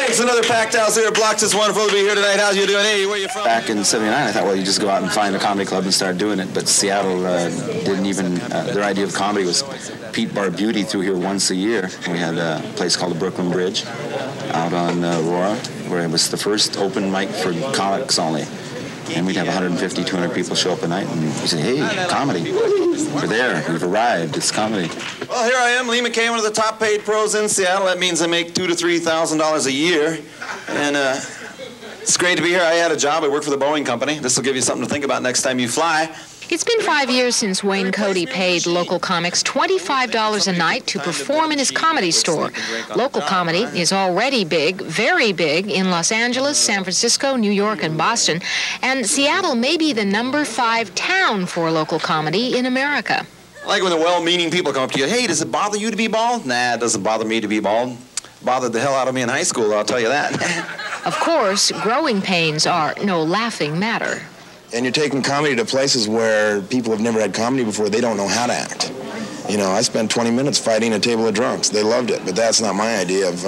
Thanks. Another packed house here at Blocks. It's wonderful to be here tonight. How's you doing? Hey, where you from? Back in '79, I thought, well, you just go out and find a comedy club and start doing it. But Seattle didn't even, their idea of comedy was Pete Barbuti through here once a year. We had a place called the Brooklyn Bridge out on Aurora, where it was the first open mic for comics only. And we'd have 150, 200 people show up a night, and we say, hey, comedy. We're there. We've arrived. It's comedy. Well, here I am, Lee McKay, one of the top-paid pros in Seattle. That means I make $2,000 to $3,000 a year. And it's great to be here. I had a job. I work for the Boeing Company. This will give you something to think about next time you fly. It's been 5 years since Wayne Cody paid local comics $25 a night to perform in his comedy store. Local comedy is already big, very big, in Los Angeles, San Francisco, New York, and Boston. And Seattle may be the #5 town for local comedy in America. I like when the well-meaning people come up to you, hey, does it bother you to be bald? Nah, it doesn't bother me to be bald. Bothered the hell out of me in high school, I'll tell you that. Of course, growing pains are no laughing matter. And you're taking comedy to places where people have never had comedy before. They don't know how to act. You know, I spent 20 minutes fighting a table of drunks. They loved it, but that's not my idea of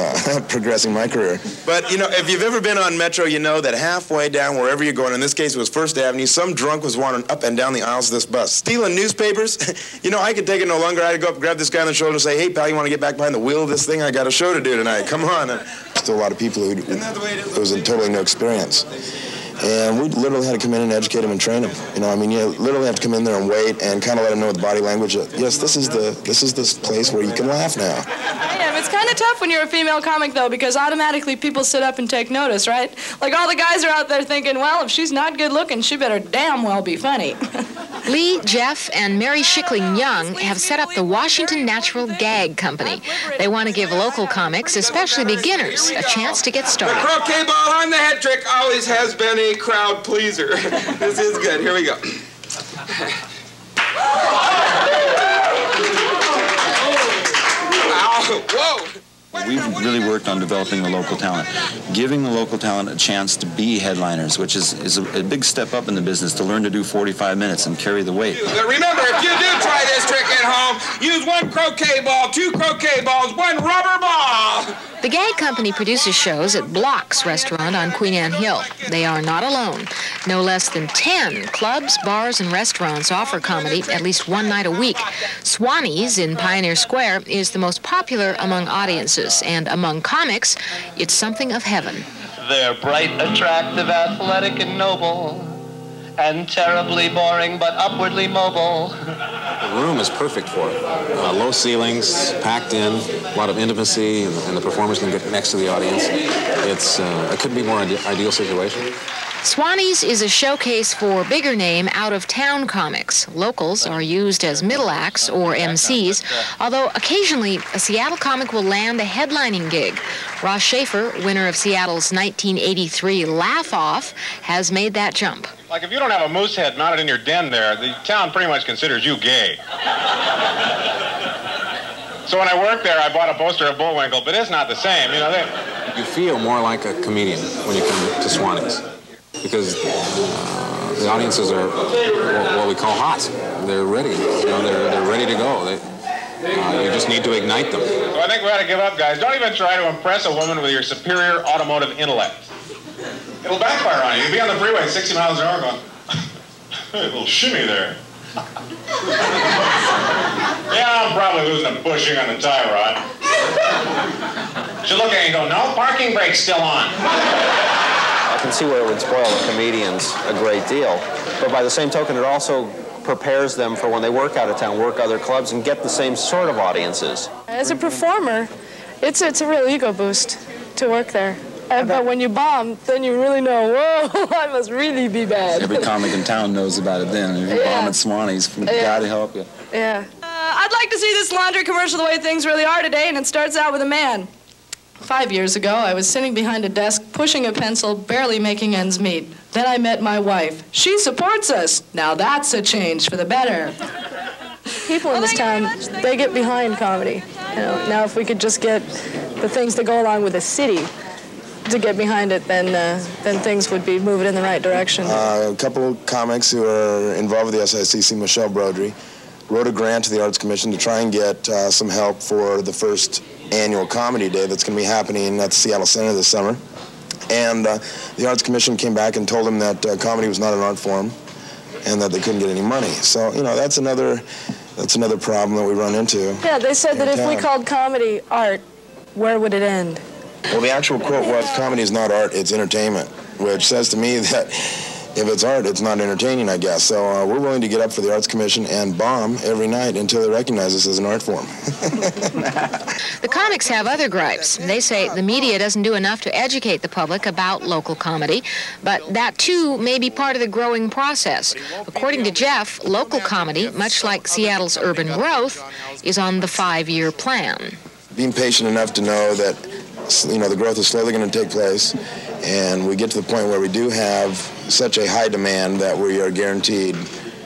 progressing my career. But, you know, if you've ever been on Metro, you know that halfway down, wherever you're going, in this case it was First Avenue, some drunk was wandering up and down the aisles of this bus, stealing newspapers. You know, I could take it no longer. I had to go up and grab this guy on the shoulder and say, hey, pal, you want to get back behind the wheel of this thing? I got a show to do tonight. Come on. Still a lot of people who it was a totally new experience. And we literally had to come in and educate them and train them. You know, I mean, you literally have to come in there and wait and kind of let them know with body language that, yes, this is this place where you can laugh now. Yeah, it's kind of tough when you're a female comic, though, because automatically people sit up and take notice, right? Like all the guys are out there thinking, well, if she's not good looking, she better damn well be funny. Lee, Jeff, and Mary Schickling Young have set up the Washington Natural Gag Company. They want to give local comics, especially beginners, a chance to get started. The croquet ball on the head trick always has been a crowd pleaser. This is good. Here we go. Ow. Whoa. We've really worked on developing the local talent, giving the local talent a chance to be headliners, which is a big step up in the business, to learn to do 45 minutes and carry the weight. Remember, if you do try this trick at home, use 1 croquet ball, 2 croquet balls, 1 rubber ball. The Gag Company produces shows at Block's restaurant on Queen Anne Hill. They are not alone. No less than 10 clubs, bars, and restaurants offer comedy at least one night a week. Swanee's in Pioneer Square is the most popular among audiences, and among comics, it's something of heaven. They're bright, attractive, athletic, and noble, and terribly boring but upwardly mobile. The room is perfect for it. Low ceilings, packed in, a lot of intimacy, and the performers can get next to the audience. It couldn't be a more ideal situation. Swanee's is a showcase for bigger-name, out-of-town comics. Locals are used as middle acts or MCs, although occasionally a Seattle comic will land a headlining gig. Ross Schaefer, winner of Seattle's 1983 Laugh Off, has made that jump. Like if you don't have a moose head mounted in your den there, the town pretty much considers you gay. So when I worked there, I bought a poster of Bullwinkle, but it's not the same, you know. You feel more like a comedian when you come to Swanee's, because the audiences are what we call hot. They're ready. You know, they're ready to go. You just need to ignite them. So I think we ought to give up, guys. Don't even try to impress a woman with your superior automotive intellect. It'll backfire on you. You'll be on the freeway at 60 miles an hour going, hey, a little shimmy there. Yeah, I'm probably losing a bushing on the tie rod. She'll look at you and go, no, parking brake's still on. I can see where it would spoil the comedians a great deal. But by the same token, it also prepares them for when they work out of town, work other clubs, and get the same sort of audiences. As a performer, it's a real ego boost to work there. But when you bomb, then you really know, whoa, I must really be bad. Every comic in town knows about it then. If you bomb at Swanee's, God help you. Yeah. I'd like to see this laundry commercial the way things really are today, and it starts out with a man. 5 years ago, I was sitting behind a desk, pushing a pencil, barely making ends meet. Then I met my wife. She supports us. Now that's a change for the better. People in this town, they get behind comedy. You know, now if we could just get the things that go along with the city to get behind it, then things would be moving in the right direction. A couple of comics who are involved with the SICC, Michelle Brodry, wrote a grant to the Arts Commission to try and get some help for the first annual comedy day that's going to be happening at the Seattle Center this summer. And the Arts Commission came back and told them that comedy was not an art form and that they couldn't get any money. So, you know, that's another problem that we run into. Yeah, they said that if we called comedy art, where would it end? Well, the actual quote was, comedy is not art, it's entertainment, which says to me that if it's art, it's not entertaining, I guess. So we're willing to get up for the Arts Commission and bomb every night until they recognize us as an art form. The comics have other gripes. They say the media doesn't do enough to educate the public about local comedy, but that too may be part of the growing process. According to Jeff, local comedy, much like Seattle's urban growth, is on the 5-year plan. Being patient enough to know that, you know, the growth is slowly going to take place, and we get to the point where we do have such a high demand that we are guaranteed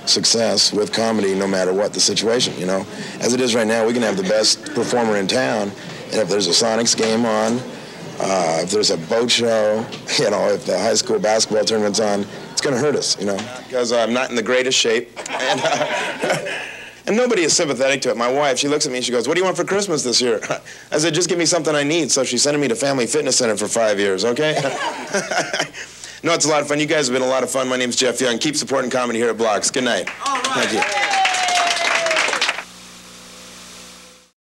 success with comedy no matter what the situation, you know. As it is right now, we can have the best performer in town, and if there's a Sonics game on, if there's a boat show, you know, if the high school basketball tournament's on, it's going to hurt us, you know, because I'm not in the greatest shape. And nobody is sympathetic to it. My wife, she looks at me and she goes, "What do you want for Christmas this year?" I said, "Just give me something I need." So she's sending me to Family Fitness Center for 5 years, okay? No, it's a lot of fun. You guys have been a lot of fun. My name's Jeff Young. Keep supporting comedy here at Blocks. Good night. All right. Thank you.